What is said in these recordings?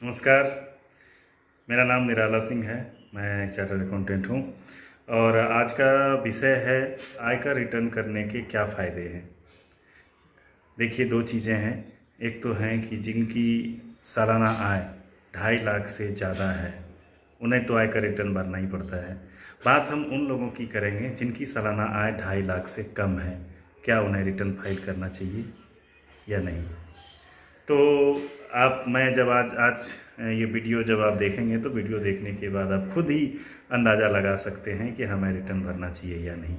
नमस्कार। मेरा नाम निराला सिंह है। मैं एक चार्टर्ड अकाउंटेंट हूँ और आज का विषय है आयकर रिटर्न करने के क्या फ़ायदे हैं। देखिए, दो चीज़ें हैं। एक तो हैं कि जिनकी सालाना आय 2.5 लाख से ज़्यादा है, उन्हें तो आयकर रिटर्न भरना ही पड़ता है। बात हम उन लोगों की करेंगे जिनकी सालाना आय 2.5 लाख से कम है। क्या उन्हें रिटर्न फाइल करना चाहिए या नहीं? तो मैं जब आज आज ये वीडियो जब आप देखेंगे तो वीडियो देखने के बाद आप खुद ही अंदाज़ा लगा सकते हैं कि हमें रिटर्न भरना चाहिए या नहीं।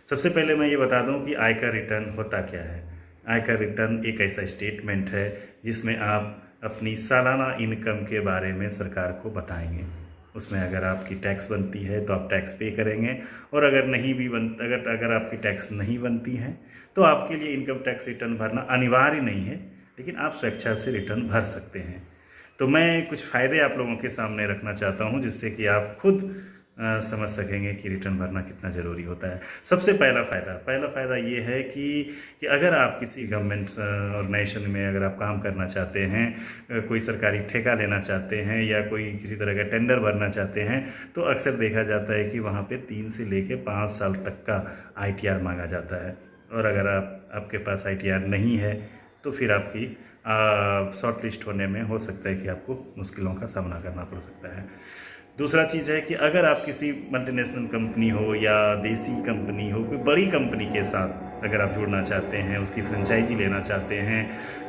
सबसे पहले मैं ये बता दूं कि आयकर रिटर्न होता क्या है। आयकर रिटर्न एक ऐसा स्टेटमेंट है जिसमें आप अपनी सालाना इनकम के बारे में सरकार को बताएंगे। उसमें अगर आपकी टैक्स बनती है तो आप टैक्स पे करेंगे, और अगर नहीं भी अगर आपकी टैक्स नहीं बनती है तो आपके लिए इनकम टैक्स रिटर्न भरना अनिवार्य नहीं है, लेकिन आप स्वेच्छा से रिटर्न भर सकते हैं। तो मैं कुछ फ़ायदे आप लोगों के सामने रखना चाहता हूं जिससे कि आप खुद समझ सकेंगे कि रिटर्न भरना कितना ज़रूरी होता है। सबसे पहला फ़ायदा ये है कि अगर आप किसी गवर्नमेंट ऑर्गेनाइजेशन में अगर आप काम करना चाहते हैं, कोई सरकारी ठेका लेना चाहते हैं या कोई किसी तरह का टेंडर भरना चाहते हैं, तो अक्सर देखा जाता है कि वहाँ पे 3 से लेके 5 साल तक का ITR मांगा जाता है। और अगर आपके पास ITR नहीं है तो फिर आपकी शॉर्ट लिस्ट होने में हो सकता है कि आपको मुश्किलों का सामना करना पड़ सकता है। दूसरा चीज़ है कि अगर आप किसी मल्टीनेशनल कंपनी हो या देसी कंपनी हो, कोई बड़ी कंपनी के साथ अगर आप जुड़ना चाहते हैं, उसकी फ्रेंचाइजी लेना चाहते हैं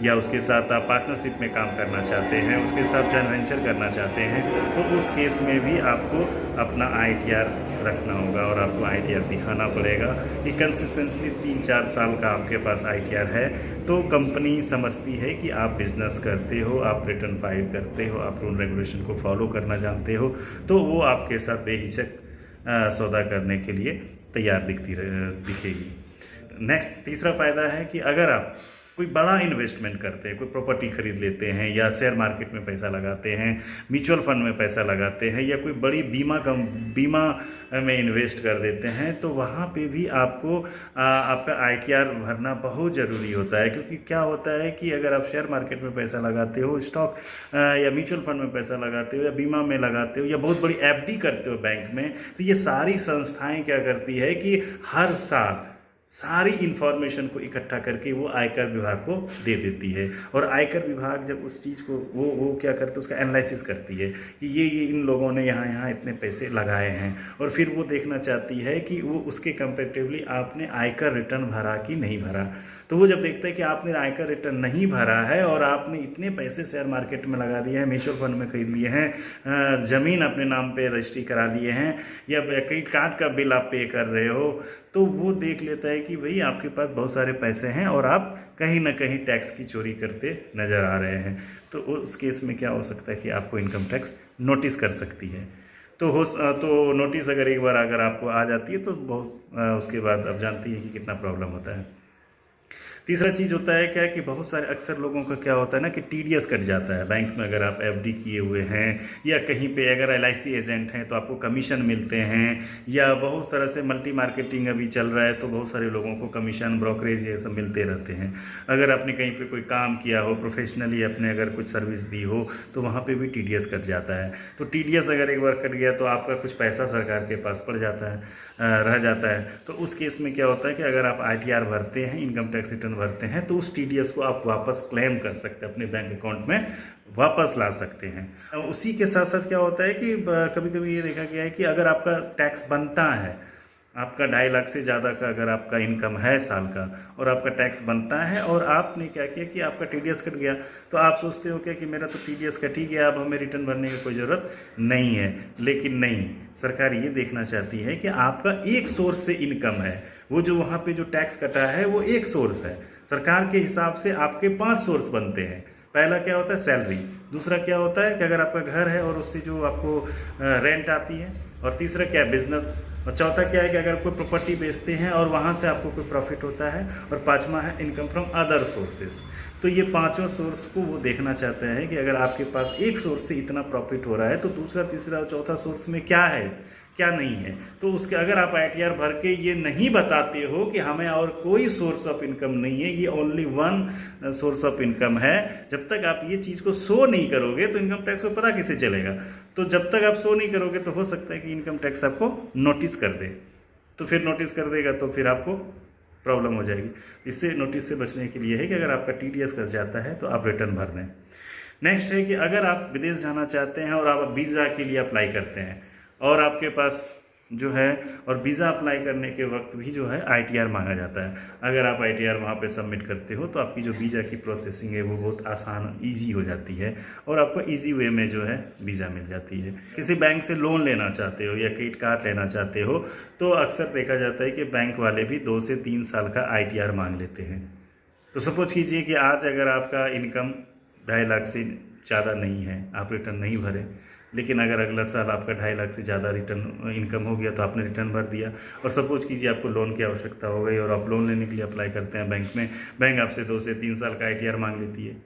या उसके साथ आप पार्टनरशिप में काम करना चाहते हैं, उसके साथ जॉइंट वेंचर करना चाहते हैं, तो उस केस में भी आपको अपना ITR रखना होगा और आपको ITR दिखाना पड़ेगा कि कंसिस्टेंटली 3-4 साल का आपके पास ITR है तो कंपनी समझती है कि आप बिज़नेस करते हो, आप रिटर्न फाइल करते हो, आप रूल रेगुलेशन को फॉलो करना जानते हो, तो वो आपके साथ बेहिचक सौदा करने के लिए तैयार दिखेगी। नेक्स्ट तीसरा फ़ायदा है कि अगर आप कोई बड़ा इन्वेस्टमेंट करते हैं, कोई प्रॉपर्टी खरीद लेते हैं या शेयर मार्केट में पैसा लगाते हैं, म्यूचुअल फंड में पैसा लगाते हैं या कोई बड़ी बीमा में इन्वेस्ट कर देते हैं, तो वहाँ पे भी आपको आपका ITR भरना बहुत ज़रूरी होता है। क्योंकि क्या होता है कि अगर आप शेयर मार्केट में पैसा लगाते हो, स्टॉक या म्यूचुअल फंड में पैसा लगाते हो या बीमा में लगाते हो या बहुत बड़ी FD करते हो बैंक में, तो ये सारी संस्थाएँ क्या करती है कि हर साल सारी इन्फॉर्मेशन को इकट्ठा करके वो आयकर विभाग को दे देती है। और आयकर विभाग जब उस चीज़ को वो क्या करते हैं, उसका एनालिसिस करती है कि ये इन लोगों ने यहाँ इतने पैसे लगाए हैं, और फिर वो देखना चाहती है कि वो उसके कंपेरेटिवली आपने आयकर रिटर्न भरा कि नहीं भरा। तो वो जब देखते हैं कि आपने आयकर रिटर्न नहीं भरा है और आपने इतने पैसे शेयर मार्केट में लगा दिए हैं, म्यूचुअल फंड में खरीद लिए हैं, ज़मीन अपने नाम पे रजिस्ट्री करा लिए हैं या क्रेडिट कार्ड का बिल आप पे कर रहे हो, तो वो देख लेता है कि भाई आपके पास बहुत सारे पैसे हैं और आप कहीं ना कहीं टैक्स की चोरी करते नज़र आ रहे हैं। तो उस केस में क्या हो सकता है कि आपको इनकम टैक्स नोटिस कर सकती है। तो नोटिस अगर आपको आ जाती है तो उसके बाद आप जानती हैं कि कितना प्रॉब्लम होता है। तीसरा चीज़ होता है क्या कि बहुत सारे अक्सर लोगों का क्या होता है ना कि TDS कट जाता है। बैंक में अगर आप FD किए हुए हैं या कहीं पे अगर LIC एजेंट हैं तो आपको कमीशन मिलते हैं, या बहुत सारा से मल्टी मार्केटिंग अभी चल रहा है तो बहुत सारे लोगों को कमीशन, ब्रोकरेज ये सब मिलते रहते हैं। अगर आपने कहीं पे कोई काम किया हो, प्रोफेशनली आपने अगर कुछ सर्विस दी हो, तो वहाँ पे भी TDS कट जाता है। तो TDS अगर एक बार कट गया तो आपका कुछ पैसा सरकार के पास रह जाता है। तो उस केस में क्या होता है कि अगर आप ITR भरते हैं, इनकम टैक्स रिटर्न भरते हैं, तो उस TDS को आप वापस क्लेम कर सकते हैं, अपने बैंक अकाउंट में वापस ला सकते हैं। उसी के साथ साथ क्या होता है कि कभी कभी ये देखा गया है कि अगर आपका टैक्स बनता है, आपका 2.5 लाख से ज़्यादा का अगर आपका इनकम है साल का और आपका टैक्स बनता है और आपने क्या किया कि आपका TDS कट गया, तो आप सोचते हो क्या कि मेरा तो TDS कट ही गया, अब हमें रिटर्न भरने की कोई ज़रूरत नहीं है। लेकिन नहीं, सरकार ये देखना चाहती है कि आपका एक सोर्स से इनकम है। वो जो वहाँ पे जो टैक्स कटा है वो एक सोर्स है। सरकार के हिसाब से आपके 5 सोर्स बनते हैं। पहला क्या होता है, सैलरी। दूसरा क्या होता है कि अगर आपका घर है और उससे जो आपको रेंट आती है। और तीसरा क्या है, बिजनेस। और चौथा क्या है कि अगर कोई प्रॉपर्टी बेचते हैं और वहाँ से आपको कोई प्रॉफिट होता है। और पांचवा है इनकम फ्रॉम अदर सोर्सेस। तो ये पांचों सोर्स को वो देखना चाहता है कि अगर आपके पास एक सोर्स से इतना प्रॉफिट हो रहा है तो दूसरा, तीसरा और चौथा सोर्स में क्या है क्या नहीं है। तो उसके अगर आप ITR भर के ये नहीं बताते हो कि हमें और कोई सोर्स ऑफ इनकम नहीं है, ये only one source of income है, जब तक आप ये चीज़ को शो नहीं करोगे तो इनकम टैक्स को पता कैसे चलेगा। तो जब तक आप शो नहीं करोगे तो हो सकता है कि इनकम टैक्स आपको नोटिस कर दे। तो फिर नोटिस कर देगा तो फिर आपको प्रॉब्लम हो जाएगी। इससे नोटिस से बचने के लिए है कि अगर आपका TDS कट जाता है तो आप रिटर्न भर दें। नेक्स्ट है कि अगर आप विदेश जाना चाहते हैं और आप वीज़ा के लिए अप्लाई करते हैं और आपके पास जो है और वीज़ा अप्लाई करने के वक्त भी जो है ITR मांगा जाता है। अगर आप ITR वहाँ पे सबमिट करते हो तो आपकी जो वीज़ा की प्रोसेसिंग है वो बहुत आसान ईजी हो जाती है और आपको ईजी वे में जो है वीज़ा मिल जाती है। किसी बैंक से लोन लेना चाहते हो या क्रेडिट कार्ड लेना चाहते हो तो अक्सर देखा जाता है कि बैंक वाले भी 2 से 3 साल का ITR मांग लेते हैं। तो सपोज कीजिए कि आज अगर आपका इनकम 2.5 लाख से ज़्यादा नहीं है, आप रिटर्न नहीं भरे, लेकिन अगर अगला साल आपका 2.5 लाख से ज़्यादा रिटर्न इनकम हो गया तो आपने रिटर्न भर दिया और सपोज कीजिए आपको लोन की आवश्यकता हो गई और आप लोन लेने के लिए अप्लाई करते हैं बैंक में, बैंक आपसे 2 से 3 साल का ITR मांग लेती है,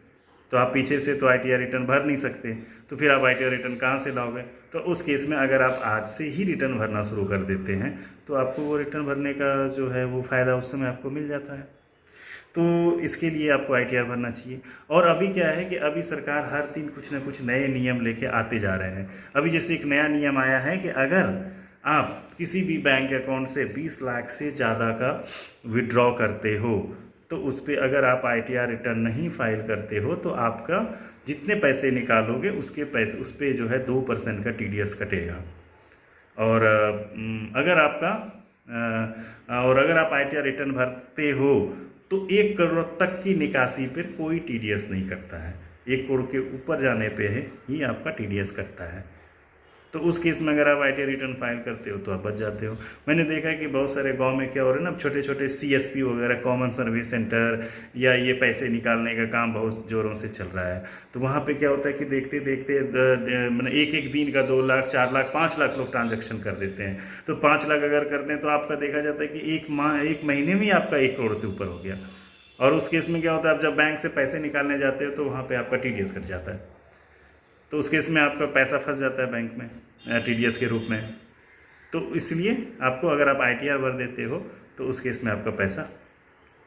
तो आप पीछे से तो ITR रिटर्न भर नहीं सकते, तो फिर आप ITR रिटर्न कहाँ से लाओगे। तो उस केस में अगर आप आज से ही रिटर्न भरना शुरू कर देते हैं तो आपको वो रिटर्न भरने का जो है वो फ़ायदा उस समय आपको मिल जाता है। तो इसके लिए आपको ITR भरना चाहिए। और अभी क्या है कि अभी सरकार हर दिन कुछ ना कुछ नए नियम लेके आते जा रहे हैं। अभी जैसे एक नया नियम आया है कि अगर आप किसी भी बैंक अकाउंट से 20 लाख से ज़्यादा का विड्रॉ करते हो तो उस पर अगर आप ITR रिटर्न नहीं फाइल करते हो तो आपका जितने पैसे निकालोगे उसके पैसे उस पर जो है 2% का TDS कटेगा। और अगर आप ITR रिटर्न भरते हो तो 1 करोड़ तक की निकासी पर कोई TDS नहीं कटता है। 1 करोड़ के ऊपर जाने पे ही आपका TDS कटता है। तो उस केस में अगर आप ITR रिटर्न फाइल करते हो तो आप बच जाते हो। मैंने देखा है कि बहुत सारे गांव में क्या हो रहा है ना, छोटे छोटे CSP वगैरह, कॉमन सर्विस सेंटर, या ये पैसे निकालने का काम बहुत ज़ोरों से चल रहा है। तो वहाँ पे क्या होता है कि देखते देखते मतलब एक दिन का 2 लाख, 4 लाख, 5 लाख लोग ट्रांजेक्शन कर देते हैं। तो 5 लाख अगर करते हैं तो आपका देखा जाता है कि एक महीने में आपका 1 करोड़ से ऊपर हो गया। और उस केस में क्या होता है, आप जब बैंक से पैसे निकालने जाते हो तो वहाँ पर आपका TDS कट जाता है। तो उस केस में आपका पैसा फंस जाता है बैंक में TDS के रूप में। तो इसलिए आपको अगर आप ITR भर देते हो तो उस केस में आपका पैसा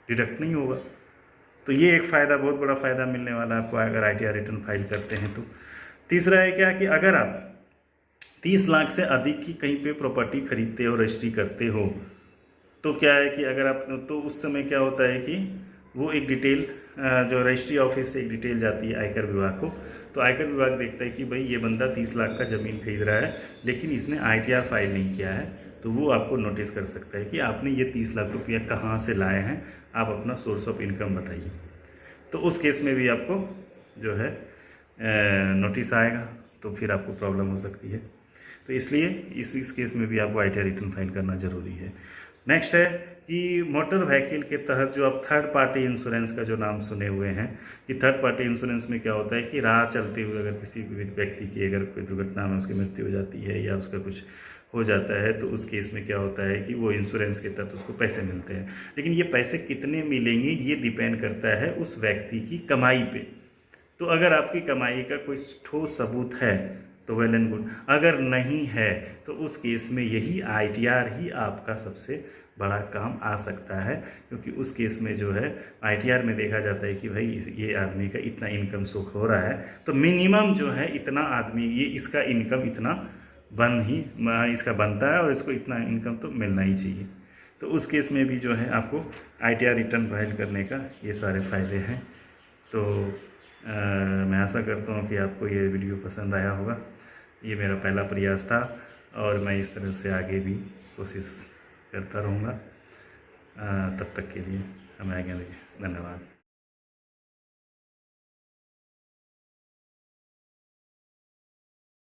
डिडक्ट नहीं होगा। तो ये एक फ़ायदा, बहुत बड़ा फ़ायदा मिलने वाला है आपको अगर ITR रिटर्न फाइल करते हैं तो। तीसरा है क्या कि अगर आप 30 लाख से अधिक की कहीं पे प्रॉपर्टी खरीदते हो, रजिस्ट्री करते हो, तो क्या है कि अगर आप तो उस समय क्या होता है कि वो एक डिटेल जो रजिस्ट्री ऑफिस से एक डिटेल जाती है आयकर विभाग को। तो आयकर विभाग देखता है कि भाई ये बंदा 30 लाख का ज़मीन खरीद रहा है लेकिन इसने ITR फाइल नहीं किया है, तो वो आपको नोटिस कर सकता है कि आपने ये 30 लाख रुपया कहाँ से लाए हैं, आप अपना सोर्स ऑफ इनकम बताइए। तो उस केस में भी आपको जो है नोटिस आएगा, तो फिर आपको प्रॉब्लम हो सकती है। तो इसलिए इस केस में भी आपको ITR रिटर्न फाइल करना ज़रूरी है। नेक्स्ट है कि मोटर व्हीकल के तहत जो आप थर्ड पार्टी इंश्योरेंस का जो नाम सुने हुए हैं, कि थर्ड पार्टी इंश्योरेंस में क्या होता है कि राह चलते हुए अगर किसी व्यक्ति की अगर कोई दुर्घटना में उसकी मृत्यु हो जाती है या उसका कुछ हो जाता है तो उस केस में क्या होता है कि वो इंश्योरेंस के तहत उसको पैसे मिलते हैं। लेकिन ये पैसे कितने मिलेंगे ये डिपेंड करता है उस व्यक्ति की कमाई पे। तो अगर आपकी कमाई का कोई ठोस सबूत है तो वेल एंड गुड, अगर नहीं है तो उस केस में यही ITR ही आपका सबसे बड़ा काम आ सकता है, क्योंकि उस केस में जो है ITR में देखा जाता है कि भाई ये आदमी का इतना इनकम शो हो रहा है तो मिनिमम जो है इतना आदमी ये इसका इनकम इतना इसका बनता है और इसको इतना इनकम तो मिलना ही चाहिए। तो उस केस में भी जो है आपको ITR रिटर्न फाइल करने का ये सारे फ़ायदे हैं। तो मैं आशा करता हूँ कि आपको ये वीडियो पसंद आया होगा। ये मेरा पहला प्रयास था और मैं इस तरह से आगे भी कोशिश करता रहूँगा। तब तक के लिए हमें आगे देखिए। धन्यवाद।